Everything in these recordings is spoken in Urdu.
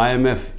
IMF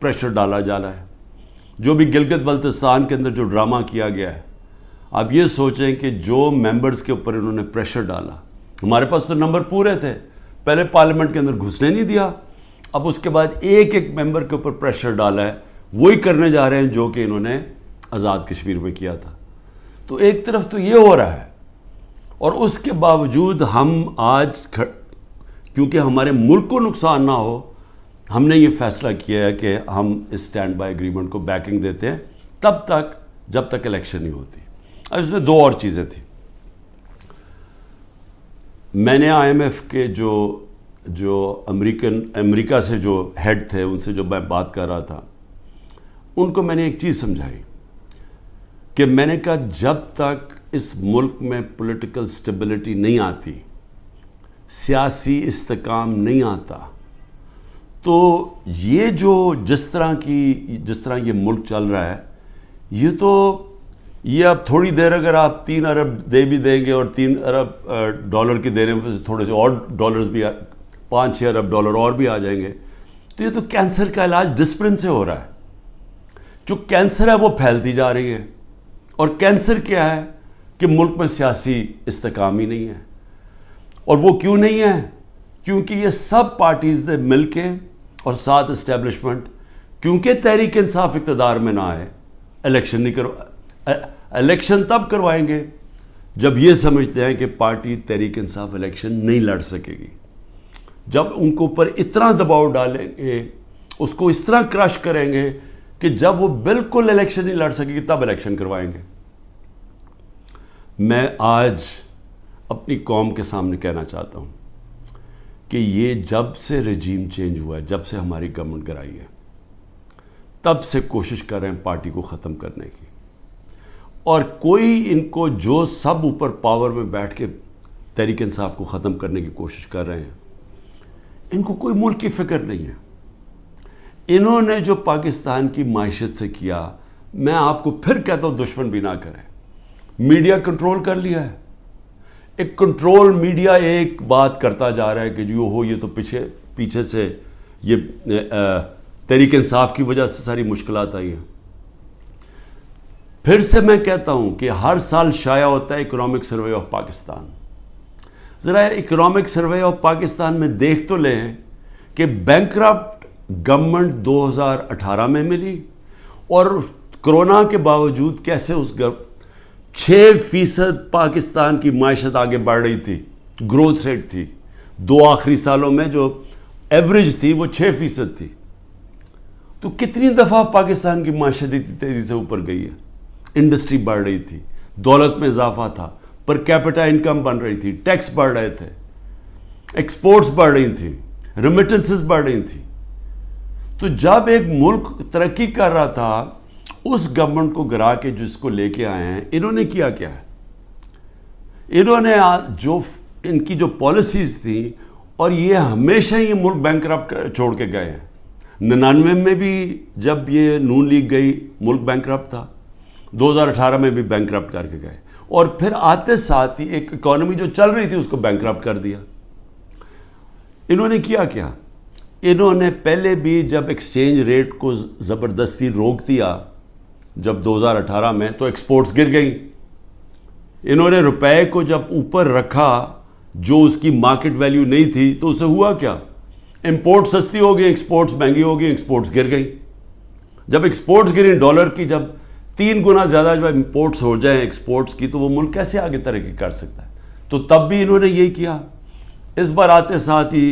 پریشر ڈالا جا رہا ہے. جو بھی گلگت بلتستان کے اندر جو ڈرامہ کیا گیا ہے, آپ یہ سوچیں کہ جو ممبرز کے اوپر انہوں نے پریشر ڈالا, ہمارے پاس تو نمبر پورے تھے, پہلے پارلیمنٹ کے اندر گھسنے نہیں دیا, اب اس کے بعد ایک ایک ممبر کے اوپر پریشر ڈالا ہے, وہی کرنے جا رہے ہیں جو کہ انہوں نے آزاد کشمیر میں کیا تھا. تو ایک طرف تو یہ ہو رہا ہے, اور اس کے باوجود ہم آج کیونکہ ہمارے ملک کو نقصان نہ ہو, ہم نے یہ فیصلہ کیا ہے کہ ہم اس اسٹینڈ بائی ایگریمنٹ کو بیکنگ دیتے ہیں تب تک جب تک الیکشن نہیں ہوتی. اب اس میں دو اور چیزیں تھیں. میں نے آئی ایم ایف کے جو امریکہ سے جو ہیڈ تھے, ان سے جو میں بات کر رہا تھا, ان کو میں نے ایک چیز سمجھائی کہ میں نے کہا جب تک اس ملک میں پولیٹیکل سٹیبلٹی نہیں آتی, سیاسی استحکام نہیں آتا, تو یہ جس طرح یہ ملک چل رہا ہے, یہ اب تھوڑی دیر اگر آپ 3 ارب دے بھی دیں گے اور 3 ارب ڈالر کی دینے میں تھوڑے سے اور ڈالرز بھی 5-6 ارب ڈالر اور بھی آ جائیں گے, تو یہ تو کینسر کا علاج ڈسپلن سے ہو رہا ہے. جو کینسر ہے وہ پھیلتی جا رہی ہے, اور کینسر کیا ہے کہ ملک میں سیاسی استحکام ہی نہیں ہے. اور وہ کیوں نہیں ہے؟ کیونکہ یہ سب پارٹیز نے مل کے اور ساتھ اسٹیبلشمنٹ, کیونکہ تحریک انصاف اقتدار میں نہ آئے, الیکشن تب کروائیں گے جب یہ سمجھتے ہیں کہ پارٹی تحریک انصاف الیکشن نہیں لڑ سکے گی. جب ان کو اوپر اتنا دباؤ ڈالیں گے, اس کو اس طرح کرش کریں گے کہ جب وہ بالکل الیکشن نہیں لڑ سکے گی تب الیکشن کروائیں گے. میں آج اپنی قوم کے سامنے کہنا چاہتا ہوں کہ یہ جب سے رجیم چینج ہوا ہے, جب سے ہماری گورنمنٹ گرائی ہے, تب سے کوشش کر رہے ہیں پارٹی کو ختم کرنے کی. اور کوئی ان کو جو سب اوپر پاور میں بیٹھ کے تحریک انصاف کو ختم کرنے کی کوشش کر رہے ہیں, ان کو کوئی ملک کی فکر نہیں ہے. انہوں نے جو پاکستان کی معیشت سے کیا, میں آپ کو پھر کہتا ہوں دشمن بھی نہ کریں. میڈیا کنٹرول کر لیا ہے, ایک کنٹرول میڈیا ایک بات کرتا جا رہا ہے کہ جو ہو یہ تو پیچھے سے یہ تحریک انصاف کی وجہ سے ساری مشکلات آئی ہیں. پھر سے میں کہتا ہوں کہ ہر سال شائع ہوتا ہے اکنامک سروے آف پاکستان. ذرا اکنامک سروے آف پاکستان میں دیکھ تو لیں کہ بینکرپٹ گورنمنٹ 2018 میں ملی, اور کرونا کے باوجود کیسے اس 6% پاکستان کی معیشت آگے بڑھ رہی تھی, گروتھ ریٹ تھی. 2 آخری سالوں میں جو ایوریج تھی وہ 6% تھی. تو کتنی دفعہ پاکستان کی معیشت اتنی تیزی سے اوپر گئی ہے. انڈسٹری بڑھ رہی تھی, دولت میں اضافہ تھا, پر کیپٹا انکم بن رہی تھی, ٹیکس بڑھ رہے تھے, ایکسپورٹس بڑھ رہی تھیں, ریمیٹنسز بڑھ رہی تھیں. تو جب ایک ملک ترقی کر رہا تھا, اس گورنمنٹ کو گرا کے جس کو لے کے آئے ہیں, انہوں نے کیا ہے؟ انہوں نے ان کی جو پالیسیز تھیں, اور یہ ہمیشہ یہ ملک بینکرپٹ چھوڑ کے گئے ہیں. 99 میں بھی جب یہ نون لیگ گئی ملک بینکرپٹ تھا, 2018 میں بھی بینکرپٹ کر کے گئے, اور پھر آتے ساتھ ہی ایک اکانومی جو چل رہی تھی اس کو بینکرپٹ کر دیا. انہوں نے کیا؟ انہوں نے پہلے بھی جب ایکسچینج ریٹ کو زبردستی روک دیا جب 2018 میں, تو ایکسپورٹس گر گئیں. انہوں نے روپے کو جب اوپر رکھا جو اس کی مارکیٹ ویلیو نہیں تھی, تو اسے ہوا کیا؟ امپورٹ سستی ہو گئی, ایکسپورٹس مہنگی ہو گئی, ایکسپورٹس گر گئی. جب ایکسپورٹس گریں ڈالر کی جب 3 گنا زیادہ جب امپورٹس ہو جائیں ایکسپورٹس کی, تو وہ ملک کیسے آگے ترقی کر سکتا ہے؟ تو تب بھی انہوں نے یہی کیا. اس بار آتے ساتھ ہی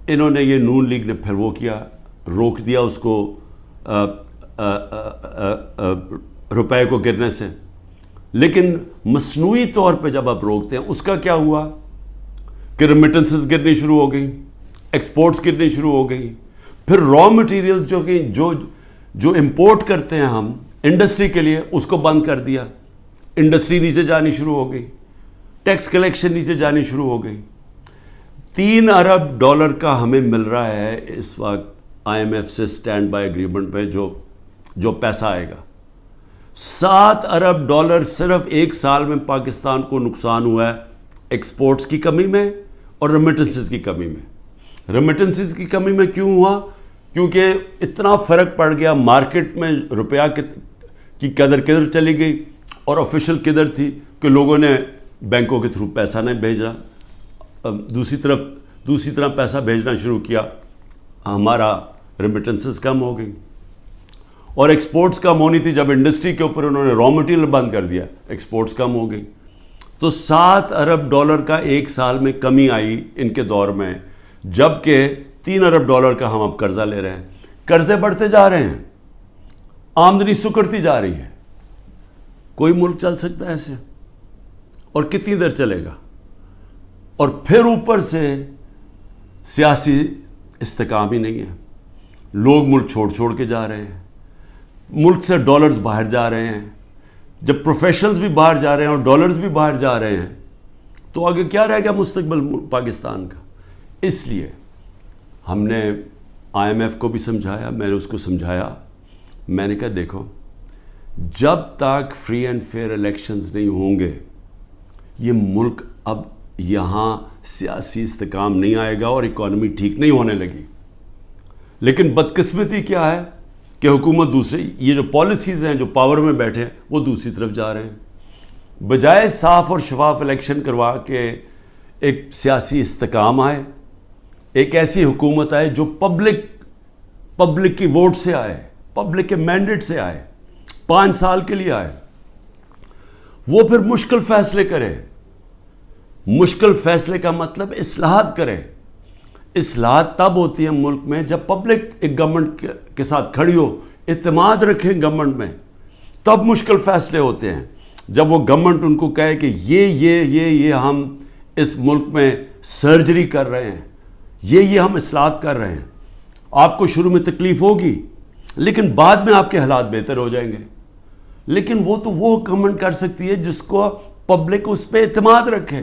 انہوں نے یہ نون لیگ نے پھر وہ کیا, روک دیا اس کو روپے کو گرنے سے. لیکن مصنوعی طور پہ جب آپ روکتے ہیں, اس کا کیا ہوا کہ ریمیٹنسز گرنی شروع ہو گئی, ایکسپورٹس گرنی شروع ہو گئی. پھر را مٹیریلز جو امپورٹ کرتے ہیں ہم انڈسٹری کے لیے, اس کو بند کر دیا. انڈسٹری نیچے جانی شروع ہو گئی, ٹیکس کلیکشن نیچے جانی شروع ہو گئی. 3 ارب ڈالر کا ہمیں مل رہا ہے اس وقت آئی ایم ایف سے اسٹینڈ بائی ایگریمنٹ پہ جو پیسہ آئے گا. 7 ارب ڈالر صرف 1 سال میں پاکستان کو نقصان ہوا ہے ایکسپورٹس کی کمی میں اور ریمیٹنسز کی کمی میں. ریمیٹنسز کی کمی میں کیوں ہوا؟ کیونکہ اتنا فرق پڑ گیا مارکیٹ میں، روپیہ کی قدر کدھر چلی گئی اور آفیشل کدھر تھی کہ لوگوں نے بینکوں کے تھرو پیسہ نہیں بھیجا، دوسری طرح پیسہ بھیجنا شروع کیا، ہمارا ریمیٹنسز کم ہو گئی اور ایکسپورٹس کم ہونی تھی. جب انڈسٹری کے اوپر انہوں نے را مٹیریل بند کر دیا، ایکسپورٹس کم ہو گئی. تو $7 ارب کا ایک سال میں کمی آئی ان کے دور میں، جبکہ $3 ارب کا ہم اب قرضہ لے رہے ہیں. قرضے بڑھتے جا رہے ہیں، آمدنی سکڑتی جا رہی ہے. کوئی ملک چل سکتا ہے ایسے؟ اور کتنی دیر چلے گا؟ اور پھر اوپر سے سیاسی استحکام ہی نہیں ہے. لوگ ملک چھوڑ کے جا رہے ہیں، ملک سے ڈالرز باہر جا رہے ہیں. جب پروفیشنلز بھی باہر جا رہے ہیں اور ڈالرز بھی باہر جا رہے ہیں تو آگے کیا رہے گا مستقبل پاکستان کا؟ اس لیے ہم نے IMF کو بھی سمجھایا، میں نے اس کو سمجھایا. میں نے کہا دیکھو، جب تک فری اینڈ فیئر الیکشنز نہیں ہوں گے یہ ملک اب یہاں سیاسی استحکام نہیں آئے گا اور اکانومی ٹھیک نہیں ہونے لگی. لیکن بدقسمتی کیا ہے کہ حکومت دوسرے، یہ جو پالیسیز ہیں جو پاور میں بیٹھے وہ دوسری طرف جا رہے ہیں. بجائے صاف اور شفاف الیکشن کروا کے ایک سیاسی استحکام آئے، ایک ایسی حکومت آئے جو پبلک کی ووٹ سے آئے، پبلک کے مینڈیٹ سے آئے، 5 سال کے لیے آئے، وہ پھر مشکل فیصلے کرے. مشکل فیصلے کا مطلب اصلاحات کرے. اصلاحات تب ہوتی ہیں ملک میں جب پبلک ایک گورنمنٹ کے ساتھ کھڑی ہو، اعتماد رکھیں گورنمنٹ میں، تب مشکل فیصلے ہوتے ہیں. جب وہ گورنمنٹ ان کو کہے کہ یہ ہم اس ملک میں سرجری کر رہے ہیں، یہ ہم اصلاحات کر رہے ہیں، آپ کو شروع میں تکلیف ہوگی لیکن بعد میں آپ کے حالات بہتر ہو جائیں گے. لیکن وہ گورنمنٹ کر سکتی ہے جس کو پبلک اس پہ اعتماد رکھے.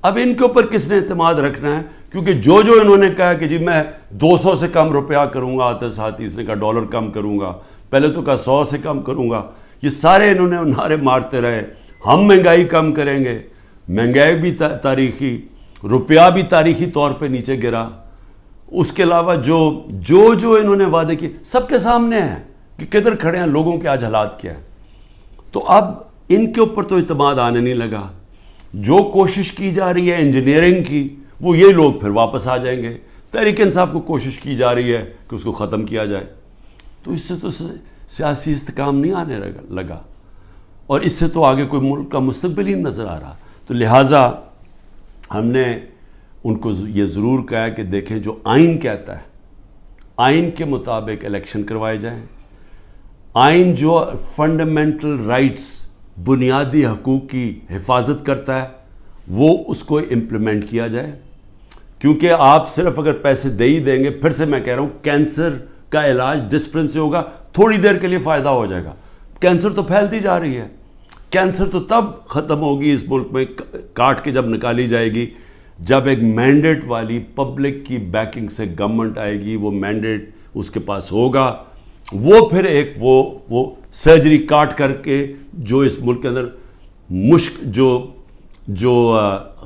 اب ان کے اوپر کس نے اعتماد رکھنا ہے؟ کیونکہ جو انہوں نے کہا کہ جی میں 200 سے کم روپیہ کروں گا، آتے ساتھ ہی اس نے کہا ڈالر کم کروں گا، پہلے تو کہا 100 سے کم کروں گا، یہ سارے انہوں نے نعرے مارتے رہے. ہم مہنگائی کم کریں گے، مہنگائی بھی تاریخی، روپیہ بھی تاریخی طور پہ نیچے گرا. اس کے علاوہ جو انہوں نے وعدے کیے سب کے سامنے ہیں کہ کدھر کھڑے ہیں، لوگوں کے آج حالات کیا ہے. تو اب ان کے اوپر تو اعتماد آنے نہیں لگا. جو کوشش کی جا رہی ہے انجینئرنگ کی، وہ یہ لوگ پھر واپس آ جائیں گے. تحریک انصاف کو کوشش کی جا رہی ہے کہ اس کو ختم کیا جائے. تو اس سے تو سیاسی استحکام نہیں آنے لگا اور اس سے تو آگے کوئی ملک کا مستقبل ہی نظر آ رہا. تو لہٰذا ہم نے ان کو یہ ضرور کہا کہ دیکھیں جو آئین کہتا ہے، آئین کے مطابق الیکشن کروائے جائیں. آئین جو فنڈامنٹل رائٹس، بنیادی حقوق کی حفاظت کرتا ہے، وہ اس کو امپلیمنٹ کیا جائے. کیونکہ آپ صرف اگر پیسے دے ہی دیں گے، پھر سے میں کہہ رہا ہوں کینسر کا علاج ڈسپلن سے ہوگا، تھوڑی دیر کے لیے فائدہ ہو جائے گا. کینسر تو پھیلتی جا رہی ہے. کینسر تو تب ختم ہوگی اس ملک میں، کاٹ کے جب نکالی جائے گی، جب ایک مینڈیٹ والی پبلک کی بیکنگ سے گورنمنٹ آئے گی. وہ مینڈیٹ اس کے پاس ہوگا، وہ پھر ایک وہ سرجری کاٹ کر کے جو اس ملک کے اندر جو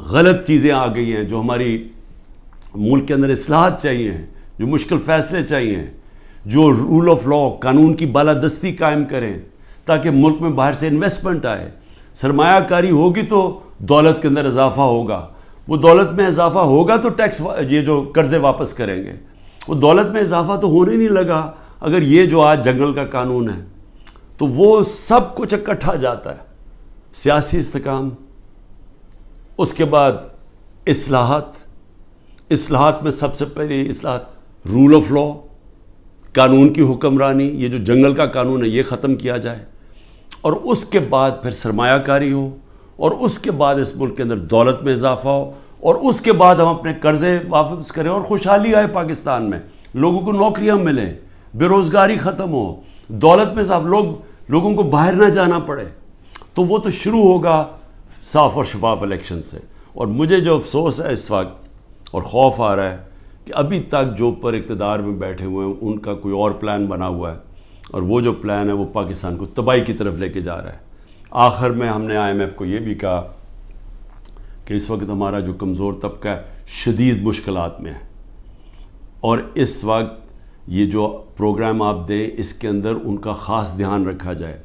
غلط چیزیں آ گئی ہیں، جو ہماری ملک کے اندر اصلاحات چاہیے ہیں، جو مشکل فیصلے چاہیے ہیں، جو رول آف لا، قانون کی بالادستی قائم کریں تاکہ ملک میں باہر سے انویسٹمنٹ آئے، سرمایہ کاری ہوگی تو دولت کے اندر اضافہ ہوگا. وہ دولت میں اضافہ ہوگا تو ٹیکس، یہ جو قرضے واپس کریں گے. وہ دولت میں اضافہ تو ہونے نہیں لگا اگر یہ جو آج جنگل کا قانون ہے. تو وہ سب کچھ اکٹھا جاتا ہے. سیاسی استحکام، اس کے بعد اصلاحات میں سب سے پہلی اصلاحات رول آف لا، قانون کی حکمرانی، یہ جو جنگل کا قانون ہے یہ ختم کیا جائے. اور اس کے بعد پھر سرمایہ کاری ہو، اور اس کے بعد اس ملک کے اندر دولت میں اضافہ ہو، اور اس کے بعد ہم اپنے قرضے واپس کریں اور خوشحالی آئے پاکستان میں، لوگوں کو نوکریاں ملیں، بے روزگاری ختم ہو، دولت میں اضافہ، لوگوں کو باہر نہ جانا پڑے. تو وہ تو شروع ہوگا صاف اور شفاف الیکشن سے. اور مجھے جو افسوس ہے اس وقت اور خوف آ رہا ہے کہ ابھی تک جو اوپر اقتدار میں بیٹھے ہوئے ہیں ان کا کوئی اور پلان بنا ہوا ہے، اور وہ جو پلان ہے وہ پاکستان کو تباہی کی طرف لے کے جا رہا ہے. آخر میں ہم نے IMF کو یہ بھی کہا کہ اس وقت ہمارا جو کمزور طبقہ ہے شدید مشکلات میں ہے، اور اس وقت یہ جو پروگرام آپ دیں اس کے اندر ان کا خاص دھیان رکھا جائے.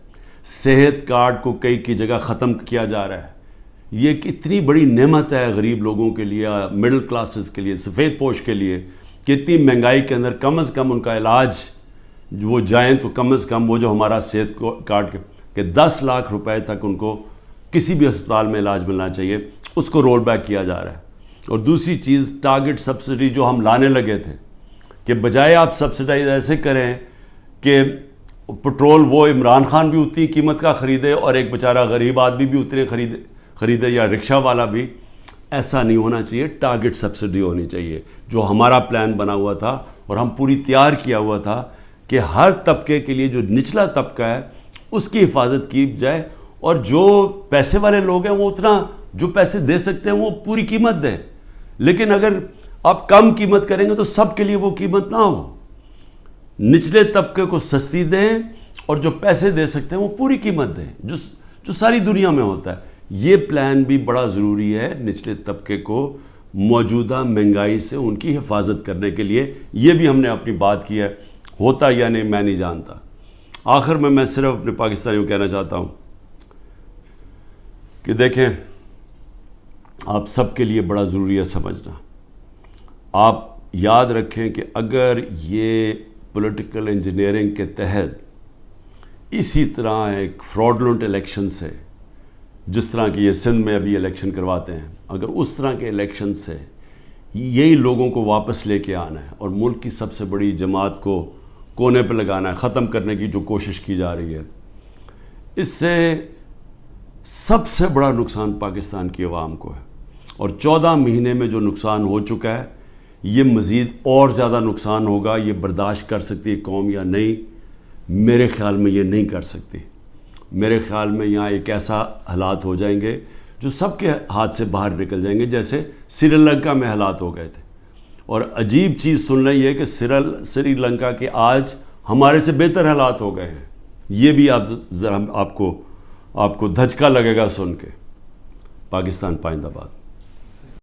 صحت کارڈ کو کئی کی جگہ ختم کیا جا رہا ہے. یہ کتنی بڑی نعمت ہے غریب لوگوں کے لیے, مڈل کلاسز کے لیے, سفید پوش کے لیے, کہ اتنی مہنگائی کے اندر کم از کم ان کا علاج وہ جائیں تو کم از کم وہ جو ہمارا صحت کارڈ کہ 10 لاکھ روپے تک ان کو کسی بھی ہسپتال میں علاج ملنا چاہیے, اس کو رول بیک کیا جا رہا ہے. اور دوسری چیز ٹارگٹ سبسڈی جو ہم لانے لگے تھے, کہ بجائے آپ سبسڈائز ایسے کریں کہ پٹرول وہ عمران خان بھی اتنی قیمت کا خریدے اور ایک بیچارہ غریب آدمی بھی اتنے خریدے یا رکشہ والا بھی, ایسا نہیں ہونا چاہیے. ٹارگٹ سبسڈی ہونی چاہیے, جو ہمارا پلان بنا ہوا تھا اور ہم پوری تیار کیا ہوا تھا کہ ہر طبقے کے لیے جو نچلا طبقہ ہے اس کی حفاظت کی جائے, اور جو پیسے والے لوگ ہیں وہ اتنا جو پیسے دے سکتے ہیں وہ پوری قیمت دیں. لیکن اگر آپ کم قیمت کریں گے تو سب کے لیے وہ قیمت نہ ہو. نچلے طبقے کو سستی دیں اور جو پیسے دے سکتے ہیں وہ پوری قیمت دیں, جو ساری دنیا میں ہوتا ہے. یہ پلان بھی بڑا ضروری ہے نچلے طبقے کو موجودہ مہنگائی سے ان کی حفاظت کرنے کے لیے. یہ بھی ہم نے اپنی بات کی ہے, ہوتا یا نہیں میں نہیں جانتا. آخر میں صرف اپنے پاکستانیوں کو کہنا چاہتا ہوں کہ دیکھیں, آپ سب کے لیے بڑا ضروری ہے سمجھنا. آپ یاد رکھیں کہ اگر یہ پولیٹیکل انجینئرنگ کے تحت اسی طرح ایک فراڈلنٹ الیکشن سے, جس طرح کی یہ سندھ میں ابھی الیکشن کرواتے ہیں, اگر اس طرح کے الیکشن سے یہی لوگوں کو واپس لے کے آنا ہے اور ملک کی سب سے بڑی جماعت کو کونے پہ لگانا ہے, ختم کرنے کی جو کوشش کی جا رہی ہے, اس سے سب سے بڑا نقصان پاکستان کی عوام کو ہے. اور 14 مہینے میں جو نقصان ہو چکا ہے, یہ مزید اور زیادہ نقصان ہوگا. یہ برداشت کر سکتی ہے قوم یا نہیں؟ میرے خیال میں یہ نہیں کر سکتی. میرے خیال میں یہاں ایک ایسا حالات ہو جائیں گے جو سب کے ہاتھ سے باہر نکل جائیں گے, جیسے سری لنکا میں حالات ہو گئے تھے. اور عجیب چیز سن رہی ہے کہ سری لنکا کے آج ہمارے سے بہتر حالات ہو گئے ہیں. یہ بھی آپ ذرا آپ کو دھچکا لگے گا سن کے. پاکستان پائندہ باد.